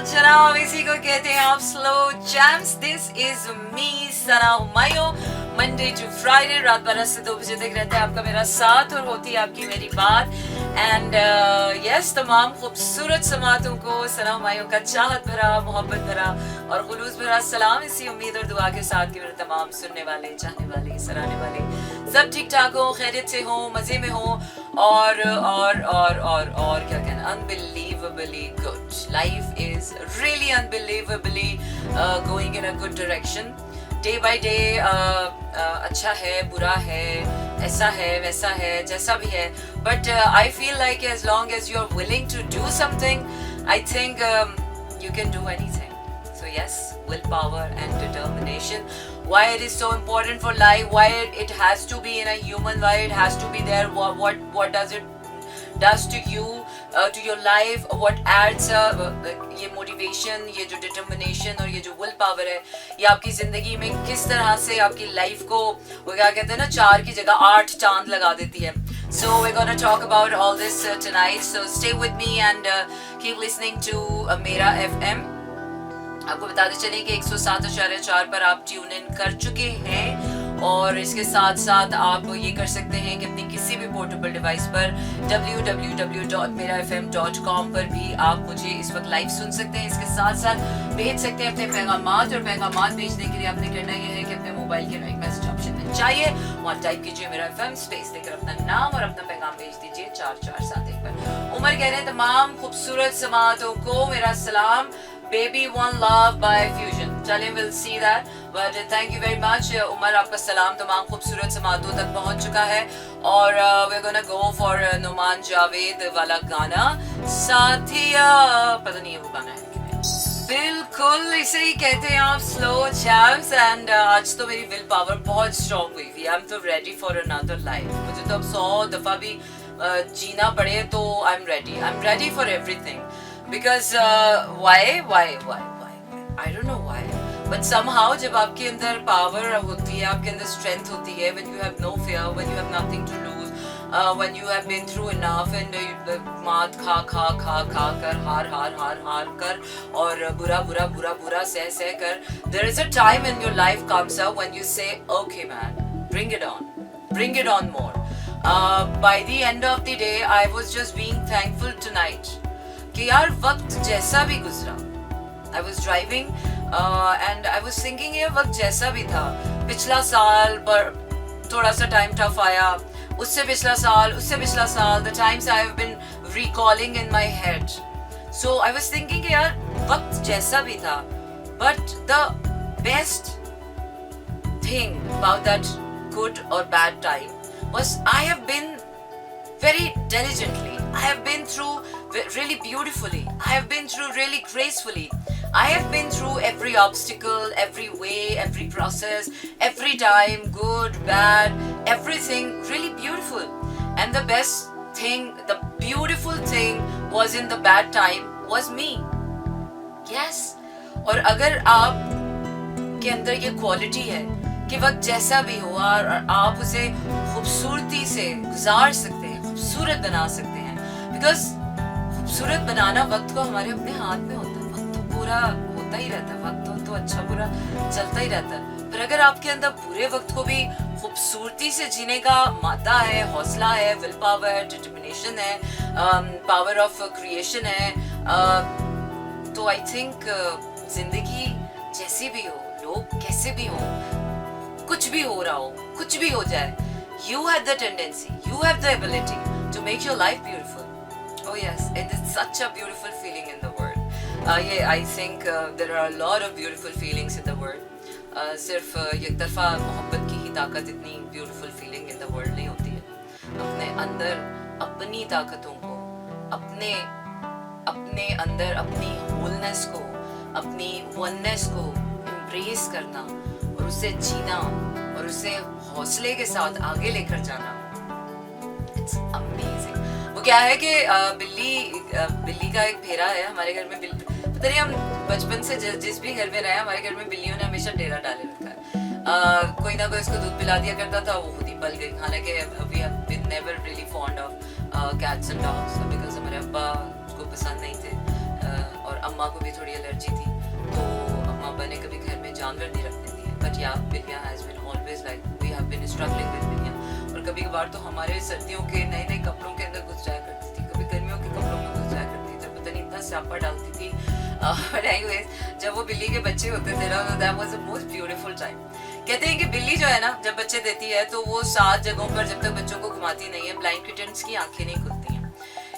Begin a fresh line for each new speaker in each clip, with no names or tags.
जनाब, इसी को कहते हैं आप slow jams. This is me Sana Humayun. Monday to Friday रात 12 से 2 बजे तक रहता है आपका मेरा साथ और होती है आपकी मेरी बात। एंड यस, तमाम खूबसूरत समातों को सना हुमायूं का चाहत भरा, मोहब्बत भरा और खुलूस भरा सलाम, इसी उम्मीद और दुआ के साथ कि मेरे तमाम सुनने वाले, चाहने वाले, सराहने वाले सब ठीक ठाक हो, खैरियत से हो, मजे में हो और क्या कहना, unbelievably good. Life is really unbelievably going in a good direction. Day by day अच्छा है, बुरा है, ऐसा है, वैसा है, जैसा भी है. But I feel like as long as you're willing to do something, I think you can do anything. So yes, willpower and determination. Why it is so important for life, why it has to be in a human, why it has to be there, what does it does to you, to your life, what adds ये motivation, ये जो determination और ये जो will power है, ये आपकी ज़िंदगी में किस तरह से आपकी लाइफ को, वो क्या कहते हैं ना, 4 की जगह 8 चांद लगा देती है. So we're gonna talk about all this tonight. So stay with me and keep listening to Mera FM. आपको बताते चलें कि 107.4 पर आप ट्यून इन कर चुके हैं और इसके साथ साथ आप ये कर सकते हैं कि अपनी किसी भी पोर्टेबल डिवाइस पर www.merafm.com पर भी आप मुझे इस वक्त लाइव सुन सकते हैं. इसके साथ साथ भेज सकते हैं अपने पैगामात, और पैगामात भेजने के लिए आपने करना यह है कि अपने मोबाइल के एक मैसेज ऑप्शन में चाहिए, वहाँ टाइप कीजिए मेरा एफएम, स्पेस देकर अपना नाम और अपना पैगाम भेज दीजिए 4471 पर. उमर कह रहे हैं तमाम खूबसूरत समातों को मेरा सलाम. Baby One Love by Fusion. चलें, we'll see that. But thank you very much. Umar, आपका सलाम तमाम खूबसूरत समातों तक पहुंच चुका है और we're gonna go for Numan Javed वाला गाना, साथिया. पता नहीं है वो गाना है कि नहीं. बिल्कुल इसे ही कहते हैं आप स्लो जैम्स. एंड आज तो मेरी विल पावर बहुत स्ट्रॉन्ग हुई थी. आई एम तो रेडी फॉर अनदर लाइफ. मुझे तो अब 100 दफ़ा भी जीना पड़े तो I am ready for everything. Because why? I don't know why. But somehow जब आपके अंदर power होती है, आपके अंदर strength होती है, when you have no fear, when you have nothing to lose, when you have been through enough and मात खा कर हार कर और बुरा सह कर, there is a time in your life comes up when you say, okay man, bring it on more. By the end of the day, I was just being thankful tonight. कि यार वक्त जैसा भी गुजरा, I was driving and I was thinking ये वक्त जैसा भी था, पिछला साल पर थोड़ा सा टाइम टफ आया, उससे पिछला साल, the times I have been recalling in my head. So I was thinking कि यार वक्त जैसा भी था, but the best thing about that good or bad time was I have been very diligently, I have been through really beautifully, I have been through really gracefully, I have been through every obstacle, every way, every process, every time, good, bad, everything really beautiful. And the best thing, the beautiful thing was in the bad time was me. Yes. और अगर आप के अंदर ये quality है कि वक्त जैसा भी हो और आप उसे खूबसूरती से गुजार सकते हैं, खूबसूरत बना सकते हैं. बिकॉज खूबसूरत बनाना वक्त को हमारे अपने हाथ में होता है. वक्त तो पूरा होता ही रहता है, वक्त तो अच्छा बुरा चलता ही रहता है. पर अगर आपके अंदर बुरे वक्त को भी खूबसूरती से जीने का मादा है, हौसला है, विल पावर है, डिटर्मिनेशन है, पावर ऑफ क्रिएशन है, तो आई थिंक जिंदगी जैसी भी हो, लोग कैसे भी हो, कुछ भी हो रहा हो, कुछ भी हो जाए, you have the tendency, you have the ability to make your life beautiful. Oh yes, it is such a beautiful feeling in the world. Yeah, I think there are a lot of beautiful feelings in the world. सिर्फ एक तरफा मोहब्बत की ही ताकत इतनी beautiful feeling in the world नहीं होती है. अपने अंदर अपनी ताकतों को, अपने अंदर अपनी wholeness को, अपनी oneness को embrace करना और उसे जीना और उसे हौसले के साथ आगे लेकर जाना, इट्स अमेजिंग. वो क्या है कि बिल्ली का एक फेरा है हमारे घर में. पता नहीं, हम बचपन से जिस भी घर में रहे, हमारे घर में बिल्लियों ने हमेशा डेरा डाले रखा है. कोई ना कोई इसको दूध पिला दिया करता था, वो खुद ही पल गई. हालांकि we have been never really fond of cats and dogs because हमारे अब्बा को पसंद नहीं थे और अम्मा को भी थोड़ी एलर्जी थी, तो अम्मा ने कभी घर में जानवर नहीं रखने दिए, बट या बिल्लियाँ has been always like we have been struggling with बिल्लियाँ। और कभी कभार तो हमारे सर्दियों के नए नए कपड़ों के अंदर घुस जाया करती थी, कभी गर्मियों के कपड़ों में घुस जाया करती थी, पता नहीं इतना स्यापा डालती थी। बट एनीवेज, जब वो बिल्ली के बच्चे होते थे ना, that was the most beautiful time. कहते हैं कि बिल्ली जो है ना, जब बच्चे देती है तो वो 7 जगहों पर जब तक बच्चों को घुमाती नहीं है, ब्लाइंड किटन्स की आंखें नहीं खुलती हैं।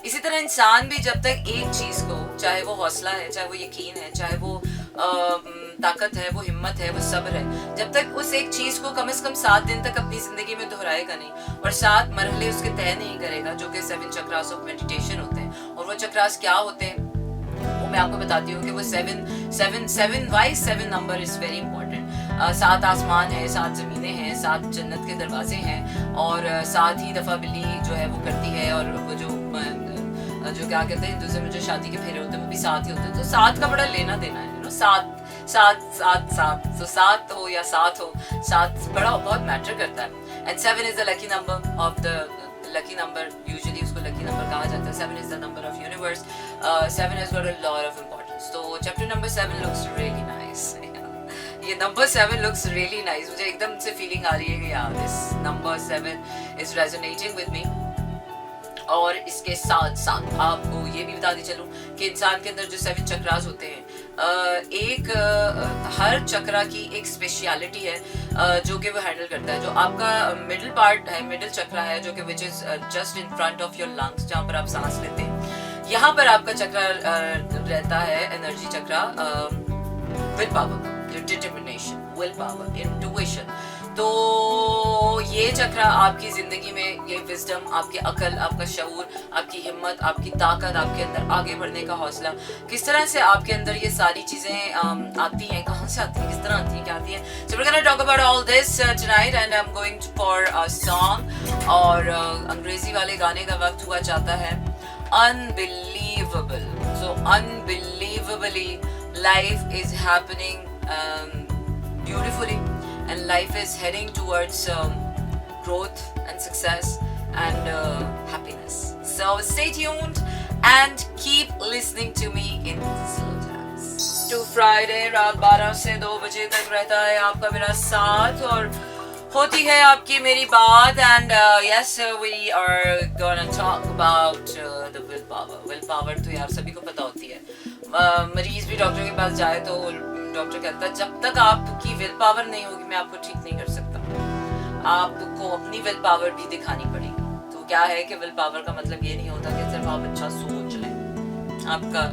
इसी तरह इंसान भी जब तक एक चीज को, चाहे वो हौसला है, चाहे वो यकीन है, चाहे वो ताकत है, वो हिम्मत है, वो सब्र है, जब तक उस एक चीज को कम से कम 7 दिन तक अपनी जिंदगी में दोहराएगा नहीं और 7 मरहले उसके तय नहीं करेगा, जो कि 7 चक्रास ऑफ मेडिटेशन होते हैं। और वो चक्रास क्या होते हैं वो मैं आपको बताती हूँ कि वो 7 नंबर इज वेरी इंपॉर्टेंट। 7 आसमान है, 7 जमीनें हैं, 7 जन्नत के दरवाजे हैं, और 7 ही दफा बिल्ली जो है वो करती है। और वो जो क्या कहते हैं हिंदुइज्म में जो शादी के फेरे होते हैं वो भी 7 ही होते हैं। तो 7 का बड़ा लेना देना है, यू नो, 7 तो 7 हो या 7 हो, 7 बड़ा बहुत मैटर करता है। And 7 is the lucky number of the lucky number, usually उसको लकी नंबर कहा जाता है। 7 is the number of universe. 7 has got a lot of importance. तो chapter number 7 looks really nice. ये नंबर 7 लुक्स रियली नाइस। मुझे एकदम से feeling आ रही है कि यार this number 7 is resonating with me. और इसके साथ साथ आपको ये भी बताती चलूं कि इंसान के अंदर जो 7 चक्रास होते हैं, हर चक्रा की एक स्पेशलिटी है जो कि वो हैंडल करता है। जो आपका मिडिल पार्ट है, मिडिल चक्रा है, जो कि which is just in front of your lungs, जहाँ पर आप सांस लेते हैं, यहाँ पर आपका चक्रा रहता है, energy chakra, will power, determination, will power, intuition. तो ये चक्रा आपकी जिंदगी में ये विजडम, आपकी अकल, आपका शऊर, आपकी हिम्मत, आपकी ताकत, आपके अंदर आगे बढ़ने का हौसला, किस तरह से आपके अंदर ये सारी चीजें आती हैं, कहाँ से आती हैं, किस तरह आती हैं, क्या आती हैं। So we're gonna talk about all this tonight and I'm going for a song। और अंग्रेजी वाले गाने का वक्त हुआ चाहता है। Unbelievable, so unbelievably life is happening beautifully and life is heading towards growth and success and happiness. So stay tuned and keep listening to me in slow jazz. To Friday रात 12 से 2 बजे तक रहता है आपका मेरा साथ और होती है आपकी मेरी बात। And yes, we are gonna talk about the will power। तो यार सभी को पता होती है। मरीज भी डॉक्टर के पास जाए तो डॉक्टर कहता है जब तक आपकी विल पावर नहीं होगी मैं आपको ठीक नहीं कर सकता। आपको अपनी विल पावर भी दिखानी पड़ेगी। तो क्या है कि विल पावर का मतलब ये नहीं होता कि सिर्फ आप अच्छा सोच लें।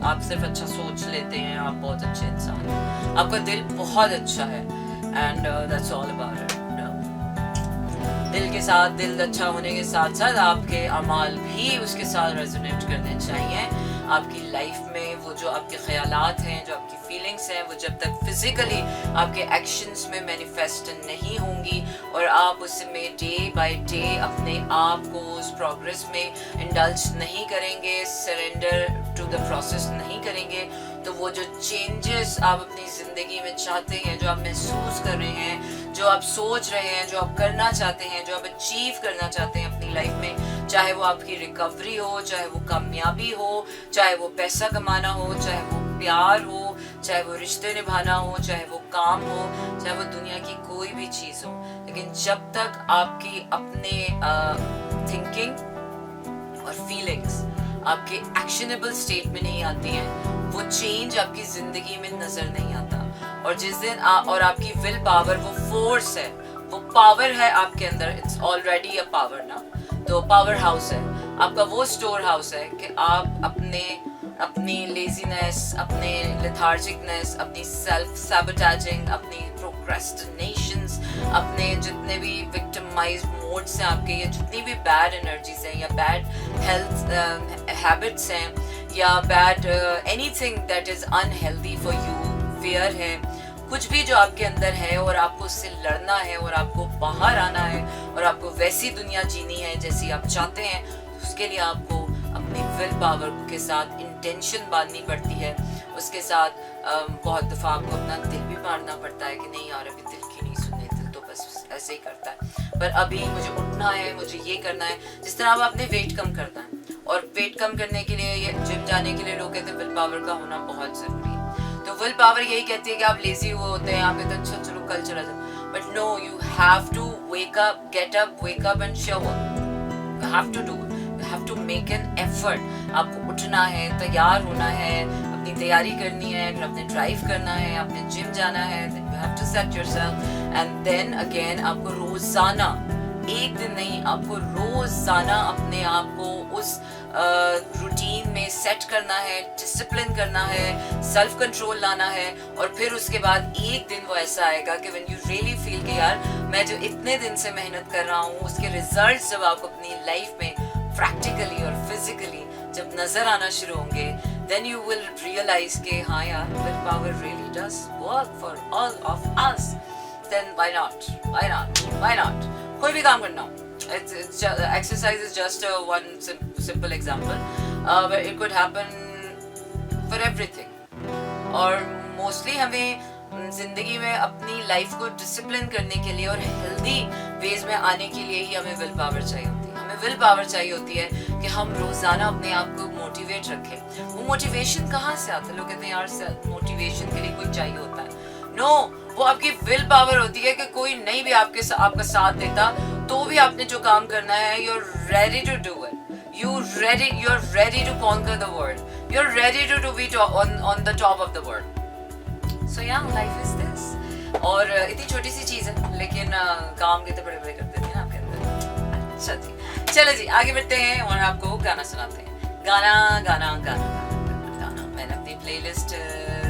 आप सिर्फ अच्छा सोच लेते हैं, आप बहुत अच्छे इंसान हैं, आपका दिल बहुत अच्छा है। And that's all about it. दिल के साथ, दिल अच्छा होने के साथ साथ आपके अमाल भी उसके साथ रेजोनेट करने चाहिए। आपकी लाइफ में वो जो आपके ख्यालात हैं, जो आपकी फीलिंग्स हैं, वो जब तक फिजिकली आपके एक्शंस में मैनिफेस्ट नहीं होंगी और आप उसमें डे बाय डे अपने आप को उस प्रोग्रेस में इंडल्ज नहीं करेंगे, सरेंडर टू द प्रोसेस नहीं करेंगे, तो वो जो चेंजेस आप अपनी ज़िंदगी में चाहते हैं, जो आप महसूस कर रहे हैं, जो आप सोच रहे हैं, जो आप करना चाहते हैं, जो आप अचीव करना चाहते हैं अपनी लाइफ में, चाहे वो आपकी रिकवरी हो, चाहे वो कामयाबी हो, चाहे वो पैसा कमाना हो, चाहे वो प्यार हो, चाहे वो रिश्ते निभाना हो, चाहे वो काम हो, चाहे वो दुनिया की कोई भी चीज़ हो, लेकिन जब तक आपकी अपने थिंकिंग और फीलिंग्स आपके एक्शनेबल स्टेट में नहीं आती हैं, वो चेंज आपकी ज़िंदगी में नज़र नहीं आता। और जिस दिन और आपकी विल पावर, वो फोर्स है, वो पावर है आपके अंदर, इट्स ऑलरेडी अ पावर ना। तो पावर हाउस है आपका, वो स्टोर हाउस है कि आप अपनी लेजीनेस, अपने लेथार्जिकनेस, अपनी सेल्फ सैबोटेजिंग, अपनी प्रोक्रेस्टिनेशंस, अपने जितने भी विक्टिमाइज मोड्स हैं आपके, या जितनी भी बैड एनर्जीज हैं, या बैड हेल्थ हैबिट्स हैं, या bad anything that is unhealthy for you, fear है, कुछ भी जो आपके अंदर है और आपको उससे लड़ना है और आपको बाहर आना है और आपको वैसी दुनिया जीनी है जैसी आप चाहते हैं, उसके लिए आपको अपनी विल पावर के साथ इंटेंशन बांधनी पड़ती है। उसके साथ बहुत दफ़ा आपको अपना दिल भी मारना पड़ता है कि नहीं यार अभी दिल की नहीं सुनने, दिल तो बस ऐसे ही करता है, पर अभी मुझे उठना है, मुझे ये करना है। जिस तरह आप अपने वेट कम करता है, और वेट कम करने के लिए, ये जिम जाने के लिए लोग कहते हैं विल पावर का होना बहुत ज़रूरी विल पावर यही कहती है कि आप लेजी हुए होते हैं, आप कहते हैं अच्छा चलो कल चला जाओ, but no, you have to wake up, get up and show up, you have to do it, you have to make an effort. आपको उठना है, तैयार होना है, अपनी तैयारी करनी है, फिर अपने ड्राइव करना है, अपने जिम जाना है, then you have to set yourself, and then again आपको रोजाना, एक दिन नहीं, आपको रोजाना अपने आप को उस रूटीन में सेट करना है, डिसिप्लिन करना है, सेल्फ कंट्रोल लाना है, और फिर उसके बाद एक दिन वो ऐसा आएगा कि व्हेन यू रियली फील कि यार मैं जो इतने दिन से मेहनत कर रहा हूँ उसके रिजल्ट्स जब आपको अपनी लाइफ में प्रैक्टिकली और फिजिकली जब नजर आना शुरू होंगे, देन यू विल रियलाइज के हाँ यार will power really does work for all of us, then why not कोई भी काम करना हो। Exercise is just one simple example, but it could happen for everything. और मोस्टली हमें जिंदगी में अपनी लाइफ को डिसिप्लिन करने के लिए और हेल्दी वेज में आने के लिए ही हमें विल पावर चाहिए होती है। हमें विल पावर चाहिए होती है कि हम रोजाना अपने आप को मोटिवेट रखें। वो मोटिवेशन कहाँ से आता है? लोग कहते हैं यार मोटिवेशन के लिए कोई चाहिए होता है। नो, वो आपकी विल पावर होती है कि कोई नहीं भी आपका साथ देता तो भी आपने जो काम करना है, you're ready to do it. You're ready to conquer the world. You're ready to be on the top of the world. So yeah, life is this. और इतनी छोटी सी चीज है लेकिन काम कितने बड़े बड़े करते थे ना आपके अंदर। अच्छा जी, चलो जी आगे बढ़ते हैं और आपको गाना सुनाते हैं। गाना मैंने अपनी प्लेलिस्ट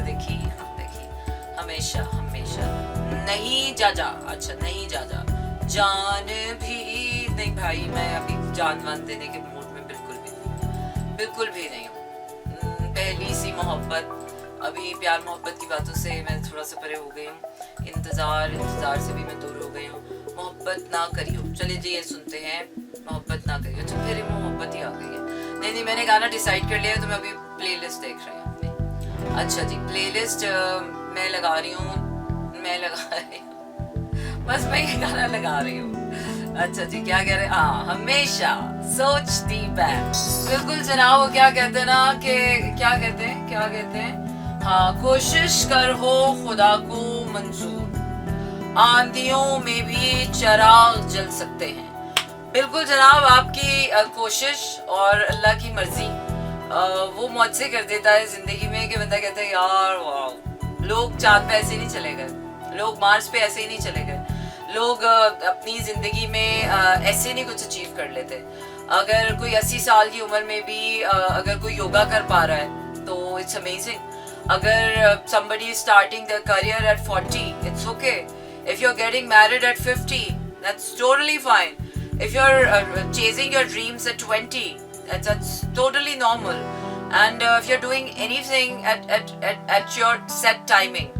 देखी हमेशा नहीं जा अच्छा नहीं जा जान भी नहीं भाई, मैं अभी जान वान देने के मूड में बिल्कुल भी नहीं हूँ। पहली सी मोहब्बत, अभी प्यार मोहब्बत की बातों से मैं थोड़ा सा परे हो गई हूँ, इंतजार से भी मैं दूर हो गई हूँ। मोहब्बत ना करियो, चलिए जी ये सुनते हैं, मोहब्बत ना करियो। अच्छा फिर मोहब्बत ही आ गई है। नहीं मैंने गाना डिसाइड कर लिया है, तो मैं अभी प्लेलिस्ट देख रही हूँ अपनी। अच्छा जी, प्लेलिस्ट मैं लगा रही हूँ, बस मैं ये गाना लगा रही हूँ। अच्छा जी, क्या कह रहे हैं? हमेशा सोचती बैठ, बिल्कुल जनाब। वो क्या कहते हैं ना कि क्या कहते हैं हाँ, कोशिश कर हो खुदा को मंजूर, आंधियों में भी चिराग जल सकते हैं। बिल्कुल जनाब, आपकी कोशिश और अल्लाह की मर्जी वो मुझसे कर देता है जिंदगी में कि बंदा कहता है यार वाह, लोग चांद पे ऐसे नहीं चले गए, लोग मार्स पे ऐसे ही नहीं चले गए, लोग अपनी जिंदगी में ऐसे नहीं कुछ अचीव कर लेते। अगर कोई 80 साल की उम्र में भी अगर कोई योगा कर पा रहा है तो इट्स अमेजिंग। अगर somebody is starting their career at 40, it's okay. If you're getting married at 50, that's totally fine. If you're chasing your dreams at 20, that's totally normal. And if you're doing anything at your set timing,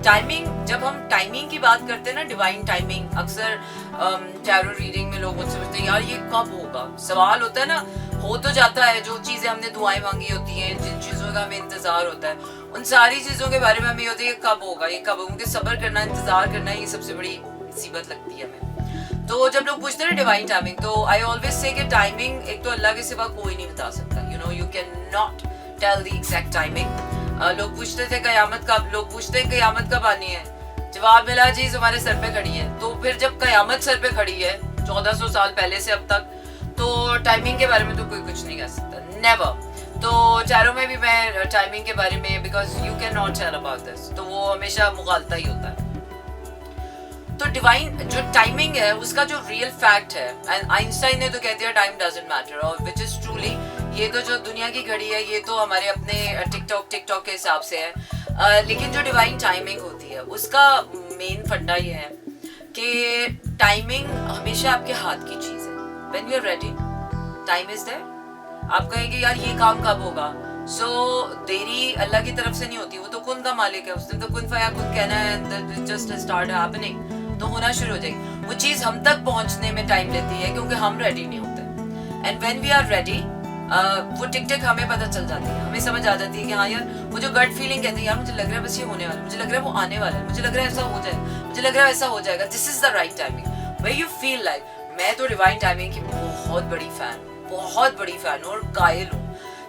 जब हम timing की बात करते हैं ना, divine timing, अक्सर tarot reading में लोग मुझसे पूछते हैं यार ये कब होगा। सवाल होता है ना, हो तो जाता है, जो चीजें हमने दुआएं मांगी होती हैं, जिन चीजों का हमें इंतजार होता है, उन सारी चीजों के बारे में हमें होता है ये कब होगा। क्योंकि सब्र करना, इंतजार करना, ये सबसे बड़ी मुसीबत लगती है हमें। तो जब लोग पूछते हैं टाइमिंग टाइमिंग, तो आई ऑलवेज से कि टाइमिंग एक तो अल्लाह के सिवा कोई नहीं बता सकता। You can not tell the exact timing. लोग पूछते थे कयामत कब, लोग पूछते हैं कयामत कब आनी है, जवाब मिला जी हमारे सर पे खड़ी है। तो फिर जब कयामत सर पे खड़ी है 1400 साल पहले से अब तक, तो टाइमिंग के बारे में तो कोई कुछ नहीं कह सकता, नेवर। तो टैरो में भी मैं टाइमिंग के बारे में, because you can not tell about this, तो वो हमेशा मुगालता ही होता है। तो डिवाइन जो टाइमिंग है उसका जो रियल फैक्ट है, एंड आइंस्टाइन ने तो कह दिया टाइम डजंट मैटर, और विच इज ट्रूली। ये तो जो दुनिया की घड़ी है ये तो हमारे अपने टिकटॉक के हिसाब से है, लेकिन जो डिवाइन टाइमिंग होती है उसका मेन फंडा ये है कि टाइमिंग हमेशा आपके हाथ की चीज है। When you are ready, time is there. आप कहेंगे यार ये काम कब होगा, सो देरी अल्लाह की तरफ से नहीं होती, वो तो कुन का मालिक है, उसने तो कुन फया कुन कहना है, जस्ट स्टार्ट हैपनिंग, तो होना शुरू हो जाएगी। वो चीज हम तक पहुंचने में टाइम लेती है क्योंकि हम रेडी नहीं होते। And when we are ready, वो टिक टिक हमें पता चल जाती है, हमें समझ आ जाती है कि हाँ यार, वो जो गट फीलिंग कहती है यार मुझे लग रहा है बस ये होने वाला है, मुझे लग रहा है वो आने वाला है, मुझे लग रहा है ऐसा हो जाए, मुझे लग रहा है ऐसा हो जाएगा, this is the right timing, where you feel like. मैं तो डिवाइन टाइमिंग की बहुत बड़ी फैन और कायल हूँ,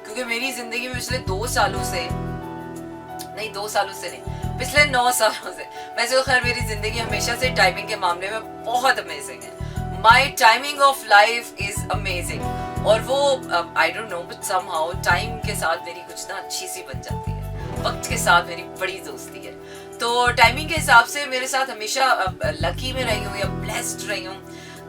क्योंकि मेरी जिंदगी में पिछले 2 सालों से नहीं 2 सालों से नहीं, पिछले 9 सालों से। वैसे तो खैर मेरी जिंदगी हमेशा से टाइमिंग के मामले में बहुत अमेजिंग है। My timing of life is amazing. और वो I don't know but somehow time के साथ मेरी कुछ ना अच्छी सी बन जाती है, वक्त के साथ मेरी बड़ी दोस्ती है। तो टाइमिंग के हिसाब से मेरे साथ हमेशा लकी में रही हूँ या ब्लेस्ड रही हूँ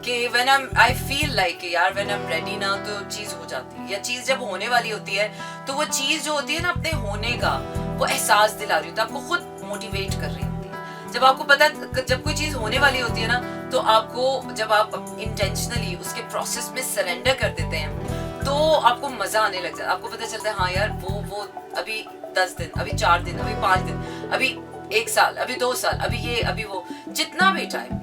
कि व्हेन आई फील लाइक यार व्हेन आई एम रेडी ना तो चीज़ हो जाती है, या चीज़ जब होने वाली होती है तो वो चीज़ जो होती है ना अपने होने का वो एहसास दिला रही होती है, आपको खुद मोटिवेट कर रही होती है। जब आपको पता जब कोई चीज़ होने वाली होती है ना तो आपको जब आप इंटेंशनली उसके प्रोसेस में सरेंडर कर देते हैं तो आपको मज़ा आने लग जाता है। आपको पता चलता है हाँ यार वो अभी 10 दिन, अभी 4 दिन, अभी 5 दिन, अभी 1 साल, अभी 2 साल, अभी ये अभी वो, जितना भी time,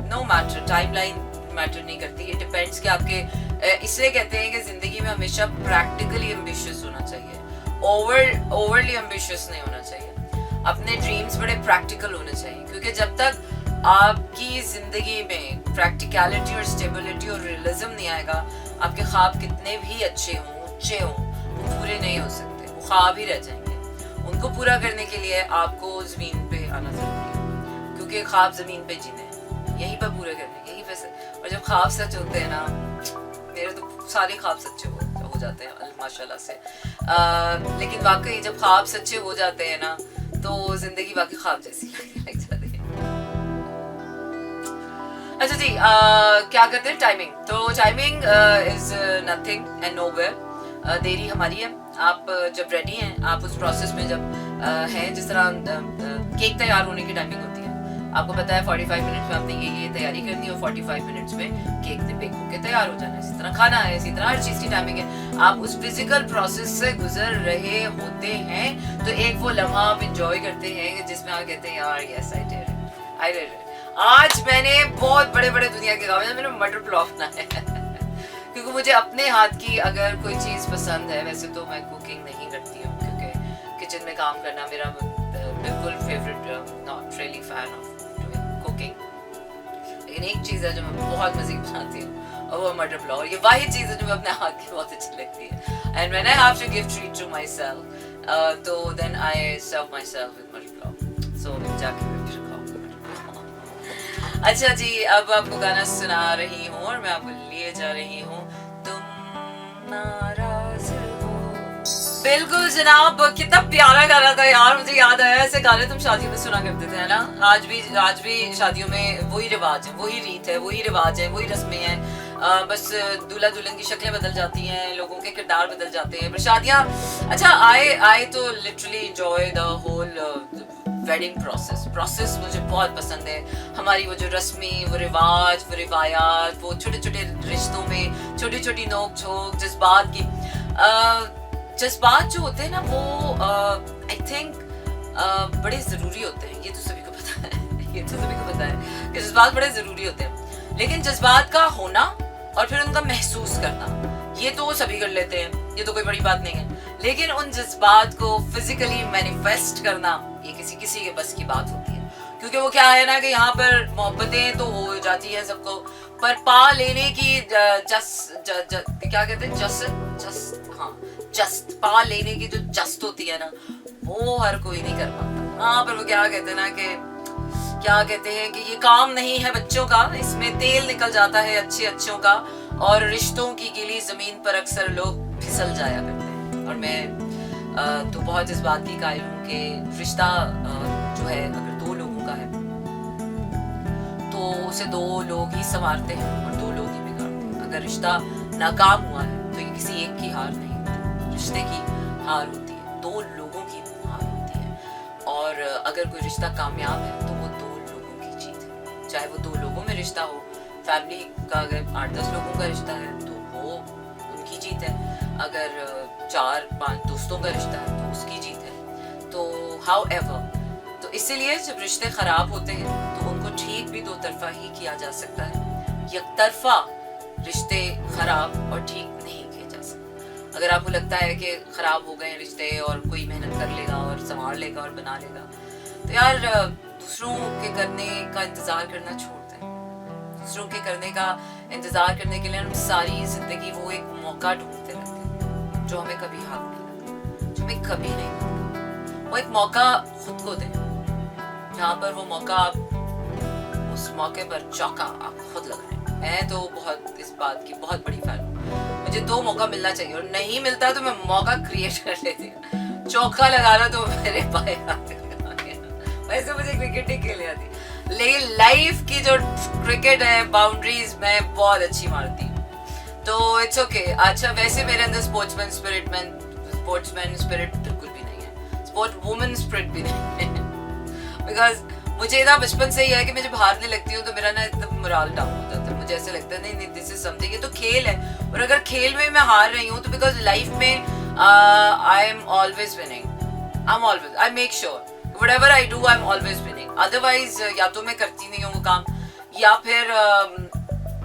no matter, timeline matter नहीं करती। ये डिपेंड्स कि आपके इसलिए कहते हैं कि जिंदगी में हमेशा प्रैक्टिकली एम्बिशियस होना चाहिए, ओवरली एम्बिशियस नहीं होना चाहिए। अपने ड्रीम्स बड़े प्रैक्टिकल होने चाहिए, क्योंकि जब तक आपकी जिंदगी में प्रैक्टिकलिटी और स्टेबिलिटी और रियलिज्म नहीं आएगा, आपके ख्वाब कितने भी अच्छे हों, ऊंचे हों, वो पूरे नहीं हो सकते, वो ख्वाब ही रह जाएंगे। उनको पूरा करने के लिए आपको जमीन पे आना जरूरी है, क्योंकि ख्वाब जमीन पे जीने हैं, यहीं पर पूरे करने, यहीं पे से। और जब ख्वाब सच होते हैं ना, मेरे तो सारे ख्वाब सच्चे हो जाते हैं माशाल्लाह से। लेकिन वाकई जब ख्वाब सच्चे हो जाते हैं ना तो जिंदगी वाकई ख्वाब जैसी लगने लग जाती है। अच्छा जी, क्या करते हैं टाइमिंग। तो timing is nothing and nowhere. देरी हमारी है। आप जब रेडी हैं, आप उस प्रोसेस में जब हैं, जिस तरह केक तैयार होने की टाइमिंग होती है, आपको पता है 45 मिनट्स में आपने ये तैयारी करनी है और 45 मिनट्स में केक ने बेक होकर तैयार हो जाना है। इसी तरह खाना है, इसी तरह हर चीज़ की टाइमिंग है। आप उस फिजिकल प्रोसेस से गुजर रहे होते हैं तो एक वो लम्हा आप इंजॉय करते हैं जिसमें आप कहते हैं यार यस आई डिड इट। आज मैंने बहुत बड़े बड़े दुनिया के काम, मैंने मटर पुलाव बनाया है क्योंकि मुझे अपने हाथ की अगर कोई चीज़ पसंद है, वैसे तो मैं कुकिंग नहीं करती हूँ क्योंकि किचन में काम करना मेरा बिल्कुल favourite, not really fan of cooking. लेकिन एक चीज़ है जो मैं बहुत मज़े की बनाती हूँ और वो मटर पुलाव। ये वाही चीज़ है जो मैं अपने हाथ की बहुत अच्छी लगती है। And when I have to give treat to myself तो then I serve myself with matar pulao. सो जाके अच्छा जी, अब आपको गाना सुना रही हूँ और मैं आपको लिए जा रही हूँ तुम नाराज हो। बिल्कुल जनाब, कितना प्यारा गाना था यार, मुझे याद आया ऐसे गाने तुम शादियों में सुना करते थे, है ना। आज भी शादियों में वही रिवाज है, वही रीत है, वही रिवाज है, वही रस्में हैं। बस दूल्हा दुल्हन की शक्लें बदल जाती हैं, लोगों के किरदार बदल जाते हैं, पर शादियाँ अच्छा आए तो literally enjoy the whole wedding process मुझे बहुत पसंद है। हमारी वो जो रस्में, वो रिवाज, वो रिवायात, वो छोटे छोटे रिश्तों में छोटी छोटी नोक झोंक, जज्बात की जज्बात जो होते हैं ना वो आई थिंक बड़े ज़रूरी होते हैं। ये तो सभी को पता है ये तो सभी को पता है कि जज्बात बड़े ज़रूरी होते हैं। लेकिन जज्बात का होना और फिर उनका महसूस करना ये तो सभी कर लेते हैं, ये तो कोई बड़ी बात नहीं है। लेकिन उन जज्बात को फिजिकली मैनिफेस्ट करना ये किसी के बस की बात होती है, क्योंकि वो क्या है ना कि यहाँ पर मोहब्बतें तो हो जाती हैं सबको, पर पा लेने की क्या कहते हैं जस्ट पा लेने की जो जस्ट होती है ना वो हर कोई नहीं कर पाता। हाँ, पर वो क्या कहते हैं ना कि क्या कहते हैं कि ये काम नहीं है बच्चों का, इसमें तेल निकल जाता है अच्छे अच्छों का, और रिश्तों की गीली जमीन पर अक्सर लोग फिसल जाया करते हैं। और मैं तो बहुत इस बात की कायल हूँ कि रिश्ता जो है अगर 2 लोगों का है तो उसे 2 लोग ही संवारते हैं और 2 लोग ही बिगाड़ते हैं। अगर रिश्ता नाकाम हुआ है तो ये किसी एक की हार नहीं होती, रिश्ते की हार होती है, 2 लोगों की हार होती है। और अगर कोई रिश्ता कामयाब है तो वो 2 लोगों की जीत है, चाहे वो 2 लोगों में रिश्ता हो। फैमिली का अगर 8-10 लोगों का रिश्ता है तो वो उनकी जीत है, अगर 4-5 दोस्तों का रिश्ता है तो उसकी जीत है। तो हाउएवर, तो इसीलिए जब रिश्ते खराब होते हैं तो उनको ठीक भी 2 तरफा ही किया जा सकता है, एक तरफा रिश्ते खराब और ठीक नहीं किए जा सकते। अगर आपको लगता है कि खराब हो गए रिश्ते और कोई मेहनत कर लेगा और संभाल लेगा और बना लेगा, तो यार दूसरों के करने का इंतजार करना छोड़ दें। दूसरों के करने का इंतजार करने के लिए हम सारी जिंदगी वो एक मौका ढूंढते रहते हैं जो हमें कभी हाथ नहीं लगता, जो हमें कभी नहीं लगता। वो एक मौका खुद को दें, जहाँ पर वो मौका आप उस मौके पर चौका आप खुद लग रहे हैं। मैं तो बहुत इस बात की बहुत बड़ी फैन हूँ, मुझे 2 मौका मिलना चाहिए और नहीं मिलता तो मैं मौका क्रिएट कर लेती हूँ। चौका लगा लो तो मेरे पाए आते, वैसे मुझे क्रिकेट ही खेलनी आती, लेकिन लाइफ की जो क्रिकेट है बाउंड्रीज मैं बहुत अच्छी मारती हूँ, तो इट्स ओके। अच्छा वैसे मेरे अंदर स्पोर्ट्समैन स्पिरिट बिल्कुल भी नहीं है, स्पोर्ट वुमेन स्पिरिट भी नहीं है, बिकॉज मुझे ना बचपन से ही है कि मैं जब हारने लगती हूँ तो मेरा ना एकदम मोरल डाउन हो जाता है। मुझे ऐसा लगता है नहीं दिस इज समथिंग, ये तो खेल है, और अगर खेल में मैं हार रही हूँ तो बिकॉज लाइफ में I am always winning, I make sure whatever I do I'm always winning, otherwise या तो मैं करती नहीं हूँ वो काम, या फिर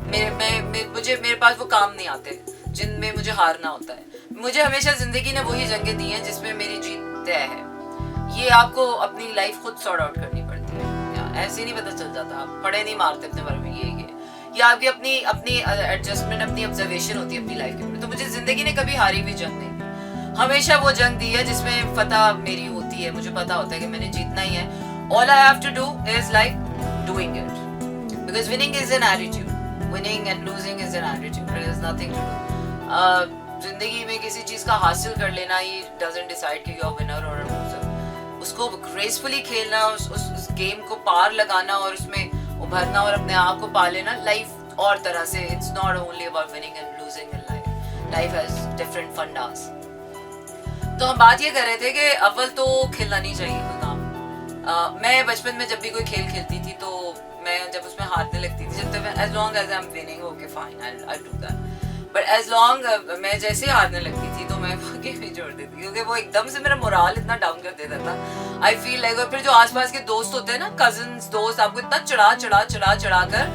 मेरे पास वो काम नहीं आते जिनमें मुझे हारना होता है। मुझे हमेशा जिंदगी ने वही जंगें दी हैं जिसमें मेरी जीत तय है। ये आपको अपनी लाइफ खुद सॉर्ट आउट करनी पड़ती है, ऐसे नहीं पता चल जाता, आप पढ़े नहीं मारते अपने बारे में, ये आपकी अपनी एडजस्टमेंट, अपनी ऑब्जर्वेशन होती है अपनी लाइफ के। तो मुझे जिंदगी ने कभी हारी हुई जंग नहीं, हमेशा वो जंग दी है जिसमें फतह मेरी होती है, मुझे पता होता है कि मैंने जीतना ही है। All I have to do is like doing it, because winning is an attitude, winning and losing is an attitude, there is nothing to do. जिंदगी में किसी चीज का हासिल कर लेना ही doesn't decide कि you're winner or a loser. उसको gracefully खेलना, उस गेम को पार लगाना और उसमें उभरना और अपने आप को पा लेना, लाइफ और तरह से, it's not only about winning and losing in life. Life has different fundas. तो हम बात ये कर रहे थे कि अव्वल तो खेलना नहीं चाहिए कोई काम। मैं बचपन में जब भी कोई खेल खेलती थी तो मैं जब उसमें हारने लगती थी, जब तक as long as I am winning okay fine I do that, but as long मैं जैसे हारने लगती थी तो मैं वो गेम ही छोड़ देती, क्योंकि वो एकदम से मेरा मोराल इतना डाउन कर देता था। आई फील लाइक, और फिर जो आसपास के दोस्त होते हैं ना, कजिन्स दोस्त, आपको इतना चढ़ा कर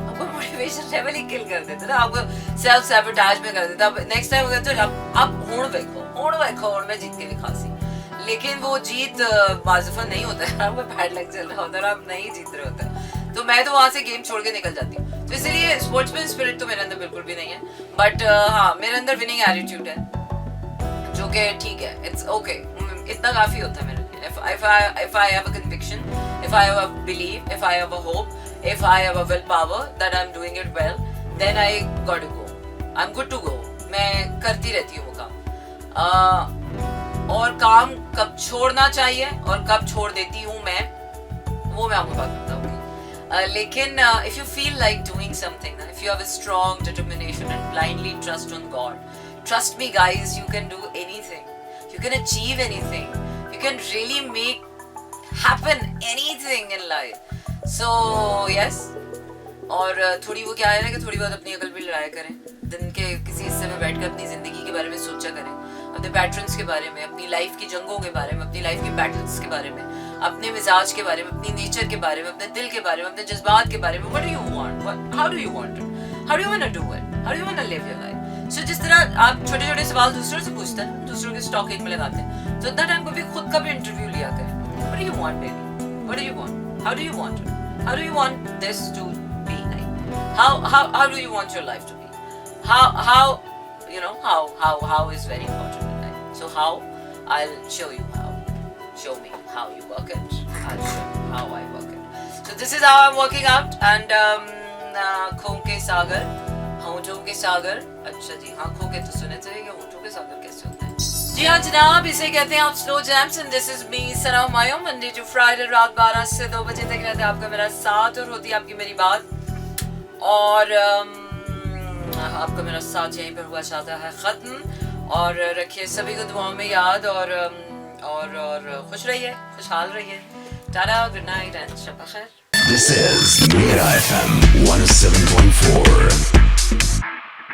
आपको मोटिवेशन लेवल ही किल कर देते ना, आपको सेल्फ सैबोटेज में कर देता। अब नेक्स्ट टाइम अगर तो आप होड़ देखो और मैं जीत के दिखा सी, लेकिन वो जीत वाजिफा नहीं होता है, आपको बैड लक चल रहा होता है, आप नहीं जीत रहे होते हैं, तो मैं तो वहां से गेम छोड़ के निकल जाती हूँ। तो इसलिए स्पोर्ट्समैन स्पिरिट तो मेरे अंदर बिल्कुल भी नहीं है, बट हाँ मेरे अंदर विनिंग एटीट्यूड है, जो कि ठीक है, इट्स ओके, इतना काफी होता है मेरे लिए। If I have a conviction, if I have a belief, if I have a hope, if I have a willpower that I'm doing it well, then I got to go. I'm good to go. मैं करती रहती हूँ वो काम, और काम कब छोड़ना चाहिए और कब छोड़ देती हूँ मैं, वो मैं आपको बात बताऊंगी। लेकिन if you feel like doing something, if you have a strong determination and blindly trust on God, trust me guys, you can do anything, you can achieve anything, you can really make happen anything in life. So yes, और थोड़ी वो क्या है ना कि थोड़ी बहुत अपनी अकल भी लड़ाया करें, दिन के किसी हिस्से में बैठकर अपनी जिंदगी के बारे में सोचा करें, अपने पैटर्न्स के बारे में, अपनी लाइफ की जंगों के बारे में, अपनी लाइफ की बैटल्स के बारे में, अपने मिजाज के बारे में, अपनी नेचर के बारे में, अपने दिल के बारे में, अपने जज्बात के बारे में। What do you want? How do you want it? How do you want to do it? How do you want to live your life? So जिस तरह आप छोटे छोटे सवाल दूसरों से पूछते हैं, दूसरों के स्टॉक एक में लगाते हैं, तो उतना टाइम कभी खुद का भी इंटरव्यू लिया करें। What do you want, baby? What do you want? How do you want it? How do you want this to be like? How do you want your life to be? How you know how is very important in life. So how? I'll show you how. Show me how you work it. I'll show you how I work it. So this is how I'm working out, and आँखों के सागर, होंठों के सागर। अच्छा जी, आँखों के तो सुने थे, कि होंठों के सागर कैसे होते हैं? जी हाँ जनाब, इसे कहते हैं आप slow jams, and this is me Sana Humayun. Monday to Friday रात 12 से 2 बजे तक रहता है आपका मेरा साथ, और होती है आपकी मेरी बात, और आपका मेरा साथ यहीं पर हुआ चाहता है खत्म। और रखिए सभी को दुआओं में याद, और खुश रहिए, खुशहाल रहिए। टाटा, गुड नाइट एंड शब खैर।
This is Mira FM 107.4.